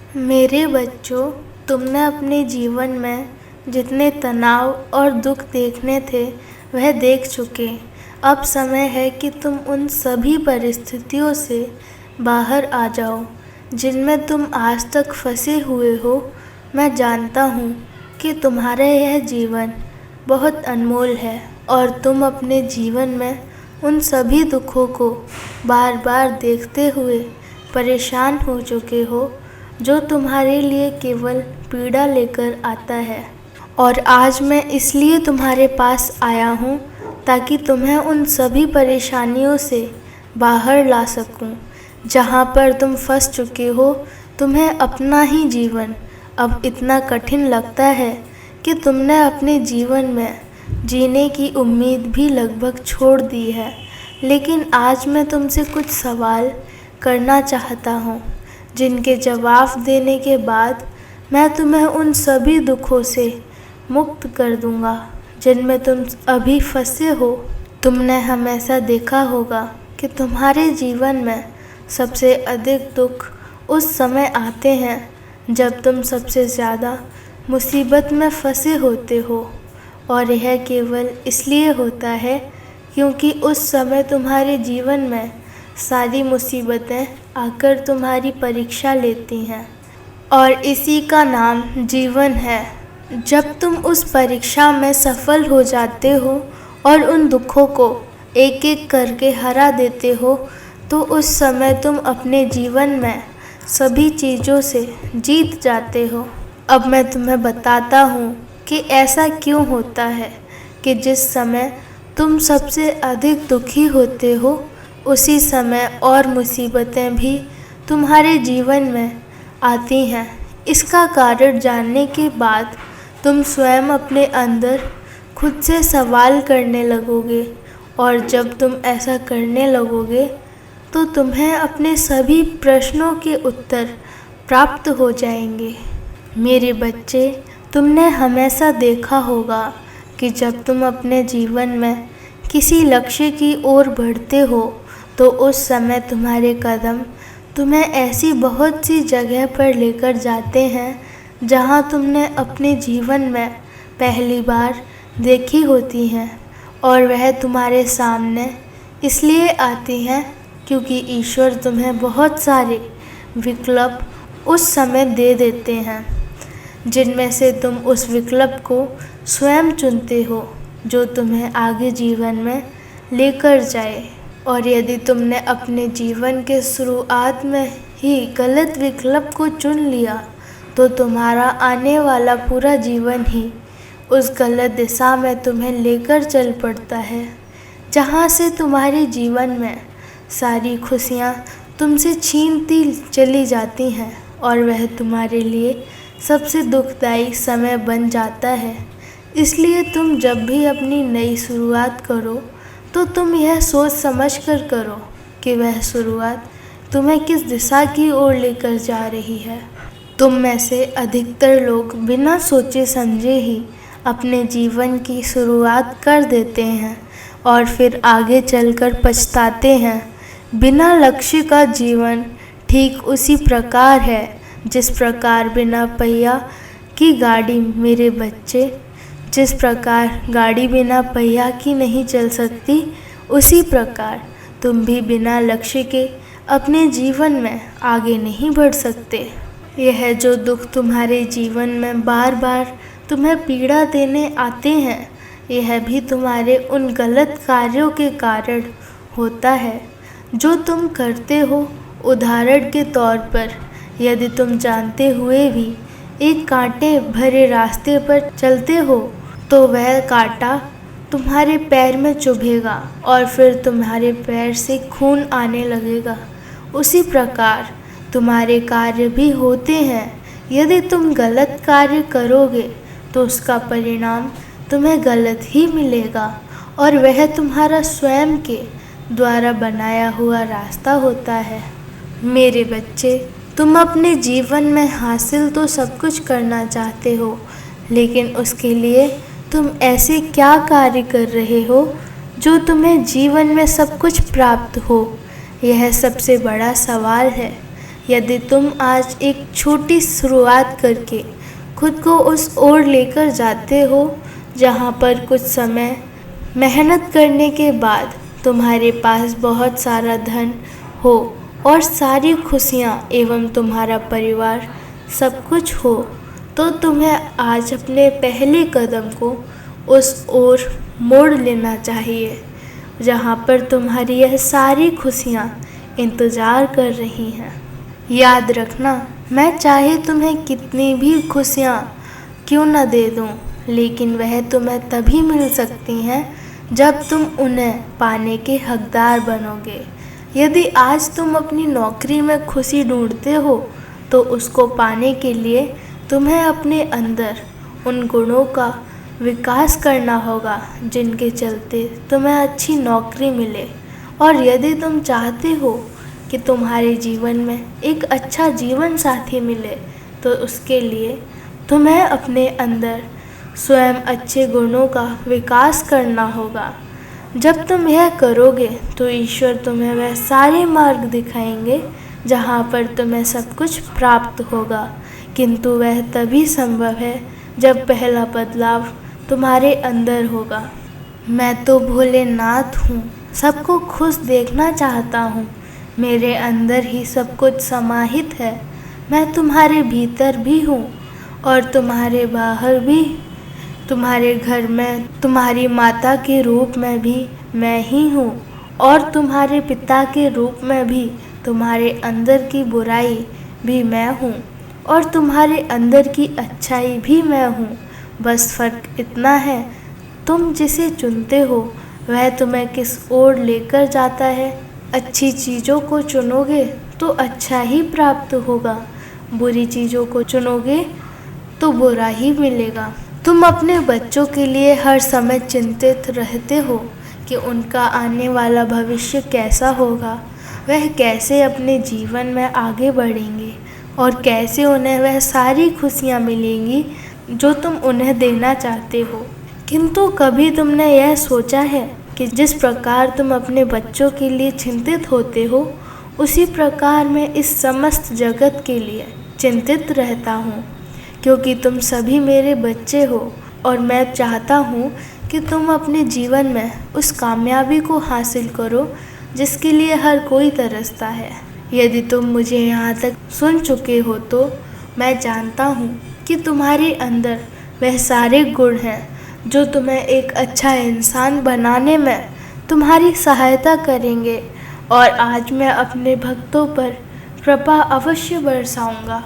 मेरे बच्चों, तुमने अपने जीवन में जितने तनाव और दुख देखने थे वह देख चुके। अब समय है कि तुम उन सभी परिस्थितियों से बाहर आ जाओ जिनमें तुम आज तक फंसे हुए हो। मैं जानता हूँ कि तुम्हारा यह जीवन बहुत अनमोल है और तुम अपने जीवन में उन सभी दुखों को बार बार देखते हुए परेशान हो चुके हो जो तुम्हारे लिए केवल पीड़ा लेकर आता है। और आज मैं इसलिए तुम्हारे पास आया हूँ ताकि तुम्हें उन सभी परेशानियों से बाहर ला सकूँ जहाँ पर तुम फंस चुके हो। तुम्हें अपना ही जीवन अब इतना कठिन लगता है कि तुमने अपने जीवन में जीने की उम्मीद भी लगभग छोड़ दी है। लेकिन आज मैं तुमसे कुछ सवाल करना चाहता हूँ जिनके जवाब देने के बाद मैं तुम्हें उन सभी दुखों से मुक्त कर दूंगा जिनमें तुम अभी फंसे हो। तुमने हमेशा देखा होगा कि तुम्हारे जीवन में सबसे अधिक दुख उस समय आते हैं जब तुम सबसे ज़्यादा मुसीबत में फंसे होते हो। और यह केवल इसलिए होता है क्योंकि उस समय तुम्हारे जीवन में सारी मुसीबतें आकर तुम्हारी परीक्षा लेती हैं और इसी का नाम जीवन है। जब तुम उस परीक्षा में सफल हो जाते हो और उन दुखों को एक एक करके हरा देते हो तो उस समय तुम अपने जीवन में सभी चीज़ों से जीत जाते हो। अब मैं तुम्हें बताता हूँ कि ऐसा क्यों होता है कि जिस समय तुम सबसे अधिक दुखी होते हो उसी समय और मुसीबतें भी तुम्हारे जीवन में आती हैं। इसका कारण जानने के बाद तुम स्वयं अपने अंदर खुद से सवाल करने लगोगे और जब तुम ऐसा करने लगोगे तो तुम्हें अपने सभी प्रश्नों के उत्तर प्राप्त हो जाएंगे। मेरे बच्चे, तुमने हमेशा देखा होगा कि जब तुम अपने जीवन में किसी लक्ष्य की ओर बढ़ते हो तो उस समय तुम्हारे कदम तुम्हें ऐसी बहुत सी जगह पर लेकर जाते हैं जहां तुमने अपने जीवन में पहली बार देखी होती हैं। और वह तुम्हारे सामने इसलिए आती हैं क्योंकि ईश्वर तुम्हें बहुत सारे विकल्प उस समय दे देते हैं जिनमें से तुम उस विकल्प को स्वयं चुनते हो जो तुम्हें आगे जीवन में लेकर जाए। और यदि तुमने अपने जीवन के शुरुआत में ही गलत विकल्प को चुन लिया तो तुम्हारा आने वाला पूरा जीवन ही उस गलत दिशा में तुम्हें लेकर चल पड़ता है जहाँ से तुम्हारे जीवन में सारी खुशियाँ तुमसे छीनती चली जाती हैं और वह तुम्हारे लिए सबसे दुखदायी समय बन जाता है। इसलिए तुम जब भी अपनी नई शुरुआत करो तो तुम यह सोच समझ कर करो कि वह शुरुआत तुम्हें किस दिशा की ओर लेकर जा रही है। तुम में से अधिकतर लोग बिना सोचे समझे ही अपने जीवन की शुरुआत कर देते हैं और फिर आगे चलकर पछताते हैं। बिना लक्ष्य का जीवन ठीक उसी प्रकार है जिस प्रकार बिना पहिया की गाड़ी। मेरे बच्चे, जिस प्रकार गाड़ी बिना पहिया की नहीं चल सकती उसी प्रकार तुम भी बिना लक्ष्य के अपने जीवन में आगे नहीं बढ़ सकते। यह जो दुख तुम्हारे जीवन में बार बार तुम्हें पीड़ा देने आते हैं यह भी तुम्हारे उन गलत कार्यों के कारण होता है जो तुम करते हो। उदाहरण के तौर पर यदि तुम जानते हुए भी एक कांटे भरे रास्ते पर चलते हो तो वह कांटा तुम्हारे पैर में चुभेगा और फिर तुम्हारे पैर से खून आने लगेगा। उसी प्रकार तुम्हारे कार्य भी होते हैं। यदि तुम गलत कार्य करोगे तो उसका परिणाम तुम्हें गलत ही मिलेगा और वह तुम्हारा स्वयं के द्वारा बनाया हुआ रास्ता होता है। मेरे बच्चे, तुम अपने जीवन में हासिल तो सब कुछ करना चाहते हो लेकिन उसके लिए तुम ऐसे क्या कार्य कर रहे हो जो तुम्हें जीवन में सब कुछ प्राप्त हो? यह सबसे बड़ा सवाल है। यदि तुम आज एक छोटी शुरुआत करके खुद को उस ओर लेकर जाते हो जहाँ पर कुछ समय मेहनत करने के बाद तुम्हारे पास बहुत सारा धन हो और सारी खुशियाँ एवं तुम्हारा परिवार सब कुछ हो, तो तुम्हें आज अपने पहले कदम को उस ओर मोड़ लेना चाहिए जहाँ पर तुम्हारी यह सारी खुशियाँ इंतज़ार कर रही हैं। याद रखना, मैं चाहे तुम्हें कितनी भी खुशियाँ क्यों न दे दूँ, लेकिन वह तुम्हें तभी मिल सकती हैं जब तुम उन्हें पाने के हकदार बनोगे। यदि आज तुम अपनी नौकरी में खुशी ढूंढते हो तो उसको पाने के लिए तुम्हें अपने अंदर उन गुणों का विकास करना होगा जिनके चलते तुम्हें अच्छी नौकरी मिले। और यदि तुम चाहते हो कि तुम्हारे जीवन में एक अच्छा जीवन साथी मिले तो उसके लिए तुम्हें अपने अंदर स्वयं अच्छे गुणों का विकास करना होगा। जब तुम यह करोगे तो ईश्वर तुम्हें वह सारे मार्ग दिखाएंगे जहाँ पर तुम्हें सब कुछ प्राप्त होगा, किंतु वह तभी संभव है जब पहला बदलाव तुम्हारे अंदर होगा। मैं तो भोलेनाथ हूँ, सबको खुश देखना चाहता हूँ। मेरे अंदर ही सब कुछ समाहित है। मैं तुम्हारे भीतर भी हूँ और तुम्हारे बाहर भी। तुम्हारे घर में तुम्हारी माता के रूप में भी मैं ही हूँ और तुम्हारे पिता के रूप में भी तुम्हारे अंदर की बुराई भी मैं हूँ और तुम्हारे अंदर की अच्छाई भी मैं हूँ। बस फ़र्क इतना है, तुम जिसे चुनते हो वह तुम्हें किस ओर लेकर जाता है। अच्छी चीज़ों को चुनोगे तो अच्छा ही प्राप्त होगा, बुरी चीज़ों को चुनोगे तो बुरा ही मिलेगा। तुम अपने बच्चों के लिए हर समय चिंतित रहते हो कि उनका आने वाला भविष्य कैसा होगा, वह कैसे अपने जीवन में आगे बढ़ेंगे और कैसे उन्हें वह सारी खुशियाँ मिलेंगी जो तुम उन्हें देना चाहते हो। किंतु कभी तुमने यह सोचा है कि जिस प्रकार तुम अपने बच्चों के लिए चिंतित होते हो उसी प्रकार मैं इस समस्त जगत के लिए चिंतित रहता हूँ, क्योंकि तुम सभी मेरे बच्चे हो और मैं चाहता हूँ कि तुम अपने जीवन में उस कामयाबी को हासिल करो जिसके लिए हर कोई तरसता है। यदि तुम मुझे यहाँ तक सुन चुके हो तो मैं जानता हूँ कि तुम्हारे अंदर वह सारे गुण हैं जो तुम्हें एक अच्छा इंसान बनाने में तुम्हारी सहायता करेंगे। और आज मैं अपने भक्तों पर कृपा अवश्य बरसाऊंगा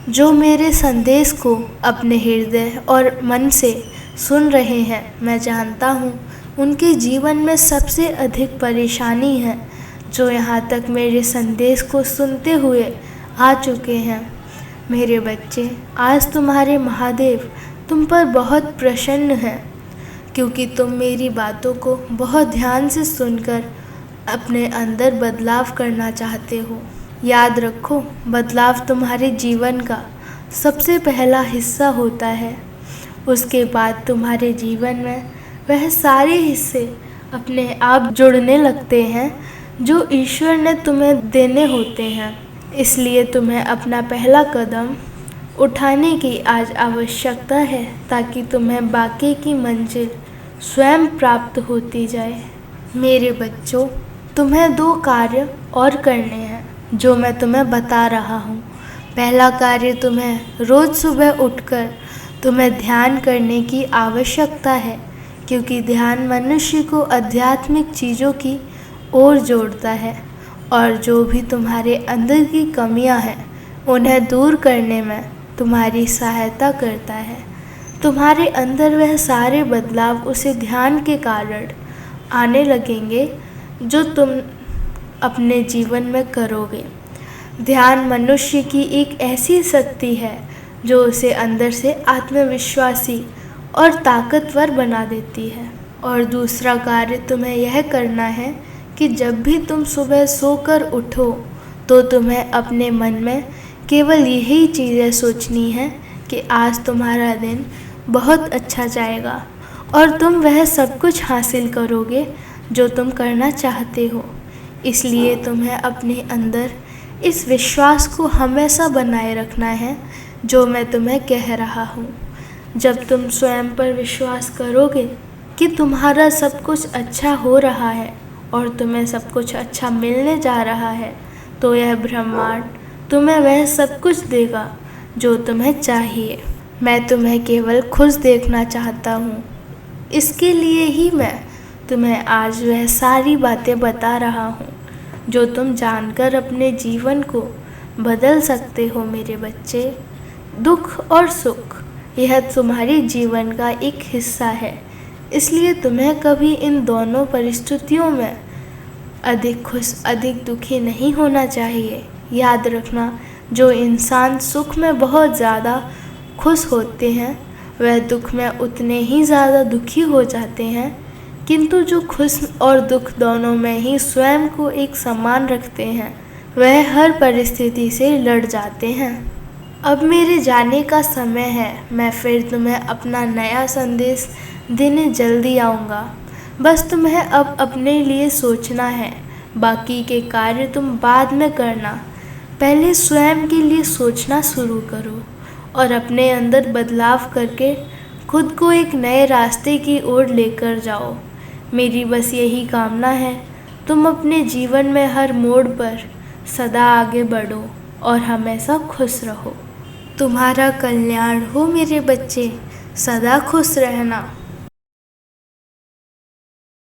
जो मेरे संदेश को अपने हृदय और मन से सुन रहे हैं। मैं जानता हूँ उनके जीवन में सबसे अधिक परेशानी है जो यहाँ तक मेरे संदेश को सुनते हुए आ चुके हैं। मेरे बच्चे, आज तुम्हारे महादेव तुम पर बहुत प्रसन्न हैं क्योंकि तुम मेरी बातों को बहुत ध्यान से सुनकर अपने अंदर बदलाव करना चाहते हो। याद रखो, बदलाव तुम्हारे जीवन का सबसे पहला हिस्सा होता है। उसके बाद तुम्हारे जीवन में वह सारे हिस्से अपने आप जुड़ने लगते हैं जो ईश्वर ने तुम्हें देने होते हैं। इसलिए तुम्हें अपना पहला कदम उठाने की आज आवश्यकता है ताकि तुम्हें बाकी की मंजिल स्वयं प्राप्त होती जाए। मेरे बच्चों, तुम्हें 2 कार्य और करने हैं जो मैं तुम्हें बता रहा हूँ। पहला कार्य तुम्हें रोज़ सुबह उठकर तुम्हें ध्यान करने की आवश्यकता है, क्योंकि ध्यान मनुष्य को आध्यात्मिक चीज़ों की ओर जोड़ता है और जो भी तुम्हारे अंदर की कमियां हैं उन्हें दूर करने में तुम्हारी सहायता करता है। तुम्हारे अंदर वह सारे बदलाव उसे ध्यान के कारण आने लगेंगे जो तुम अपने जीवन में करोगे। ध्यान मनुष्य की एक ऐसी शक्ति है जो उसे अंदर से आत्मविश्वासी और ताकतवर बना देती है। और दूसरा कार्य तुम्हें यह करना है कि जब भी तुम सुबह सोकर उठो तो तुम्हें अपने मन में केवल यही चीज़ें सोचनी है कि आज तुम्हारा दिन बहुत अच्छा जाएगा और तुम वह सब कुछ हासिल करोगे जो तुम करना चाहते हो। इसलिए तुम्हें अपने अंदर इस विश्वास को हमेशा बनाए रखना है जो मैं तुम्हें कह रहा हूँ। जब तुम स्वयं पर विश्वास करोगे कि तुम्हारा सब कुछ अच्छा हो रहा है और तुम्हें सब कुछ अच्छा मिलने जा रहा है, तो यह ब्रह्मांड तुम्हें वह सब कुछ देगा जो तुम्हें चाहिए। मैं तुम्हें केवल खुश देखना चाहता हूँ। इसके लिए ही मैं तुम्हें आज वह सारी बातें बता रहा हूँ जो तुम जानकर अपने जीवन को बदल सकते हो मेरे बच्चे। दुख और सुख यह तुम्हारे जीवन का एक हिस्सा है, इसलिए तुम्हें कभी इन दोनों परिस्थितियों में अधिक खुश अधिक दुखी नहीं होना चाहिए। याद रखना, जो इंसान सुख में बहुत ज़्यादा खुश होते हैं वह दुख में उतने ही ज़्यादा दुखी हो जाते हैं, किंतु जो खुश और दुख दोनों में ही स्वयं को एक समान रखते हैं वह हर परिस्थिति से लड़ जाते हैं। अब मेरे जाने का समय है। मैं फिर तुम्हें अपना नया संदेश देने जल्दी आऊँगा। बस तुम्हें अब अपने लिए सोचना है, बाकी के कार्य तुम बाद में करना। पहले स्वयं के लिए सोचना शुरू करो और अपने अंदर बदलाव करके खुद को एक नए रास्ते की ओर लेकर जाओ। मेरी बस यही कामना है, तुम अपने जीवन में हर मोड़ पर सदा आगे बढ़ो और हमेशा खुश रहो। तुम्हारा कल्याण हो मेरे बच्चे, सदा खुश रहना।